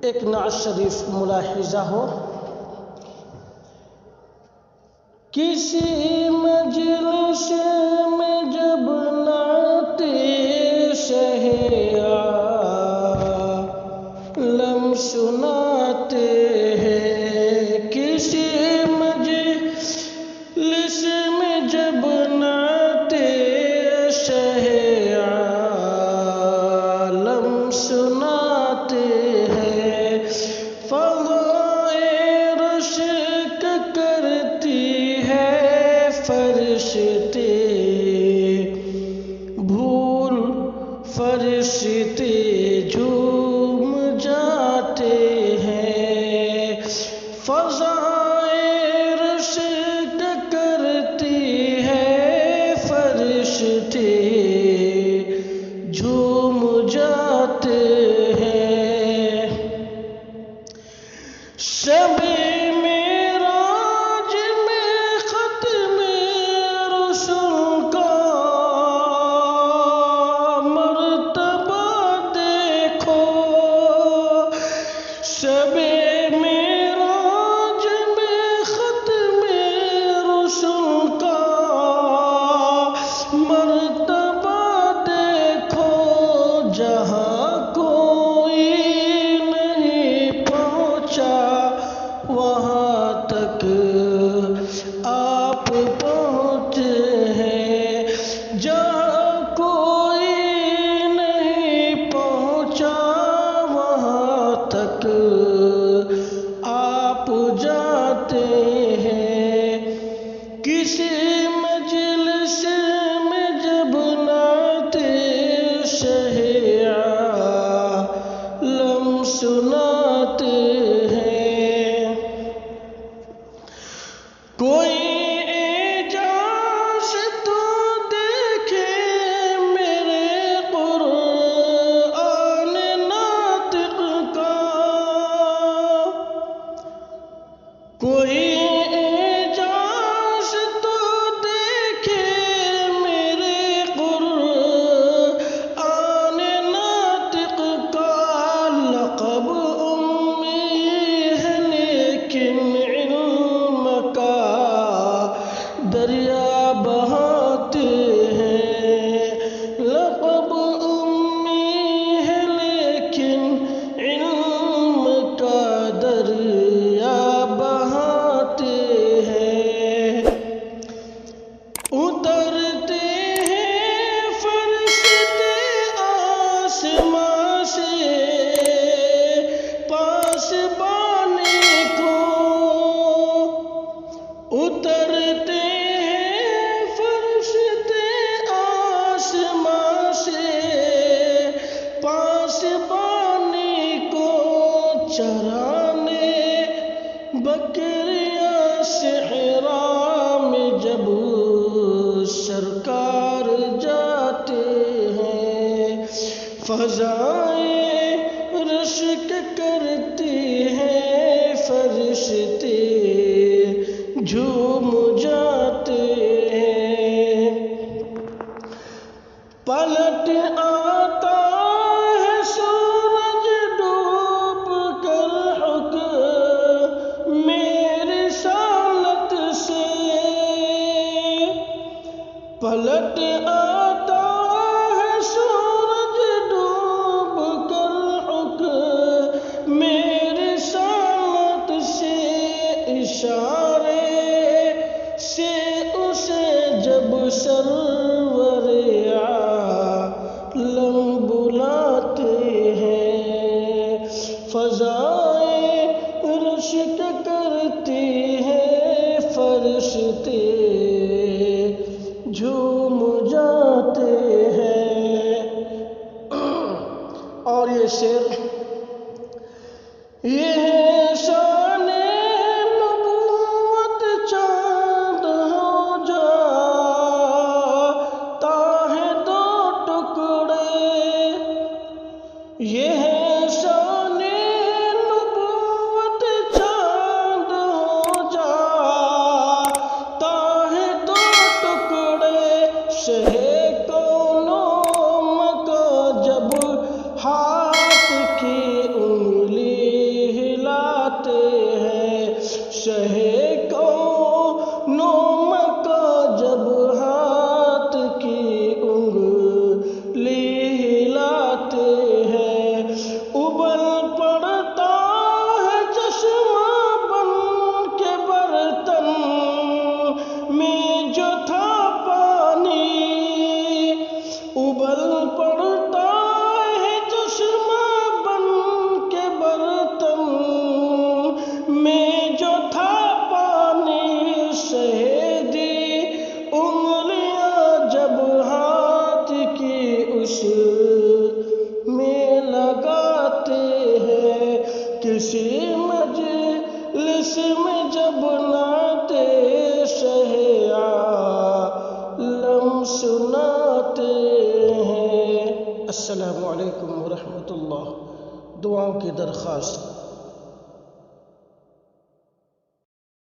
ایک نعت شریف ملاحظہ ہو. کسی مجلس میں جب نعت شہ عالم سناتے ہیں، کسی مجلس میں جب نعت شہ عالم سناتے ہیں، فضائے رشک کرتی ہے فرشتے، بھول فرشتے جھوم جاتے ہیں. فضائے رشک کرتی ہے فرشتے جھوم جاتے ہیں. شب معراج میں ختم رسل کا مرتبہ دیکھو، شب معراج میں ختم رسل کا مرتبہ دیکھو، جہاں کوئی نہیں پہنچا وہاں تک آپ پہنچے ہیں، جہاں کوئی نہیں پہنچا وہاں تک آپ جاتے ہیں. کسی مجلس میں جب نعت شہ عالم سناتے ہیں، کوئی اعجاز تو دیکھے میرے قرآن ناطق کا، کوئی اعجاز تو دیکھے میرے قرآن ناطق کا. لقب امی ہے لیکن علم کا دریا بہاتے ہیں، لقب امی ہے لیکن علم کا دریا بہاتے ہیں. اترتے ہیں فرشتے آسمان سے پاسبانی کو، اترتے ہیں فرشتے آسمان سے پاسبانی کو، چرانے بکریاں صحرا میں جب سرکار جاتے ہیں، فضائے رشک کرتی ہے فرشتے جھوم جاتے ہیں. پلٹ آتا ہے سورج ڈوب کر حکم رسالت سے، پلٹ آتا ہے سورج ڈوب کر حکم رسالت سے، اشارے سے اسے جب سرور عالم بلاتے ہیں، فضائے رشک کرتی ہے فرشتے جھوم جاتے ہیں. اور یہ شعر یہ ہے شان نبوت، چاند ہو جاتا ہے دو ٹکڑے، یہ ہے شان نبوت، چاند ہو جاتا ہے دو ٹکڑے، شہ کونوں مکہ جب ہاتھ کی انگلی کسی مجلس میں جب نعتِ شہ عالم سناتے ہیں۔ السلام علیکم ورحمۃ اللہ۔ دعاؤں کی درخواست۔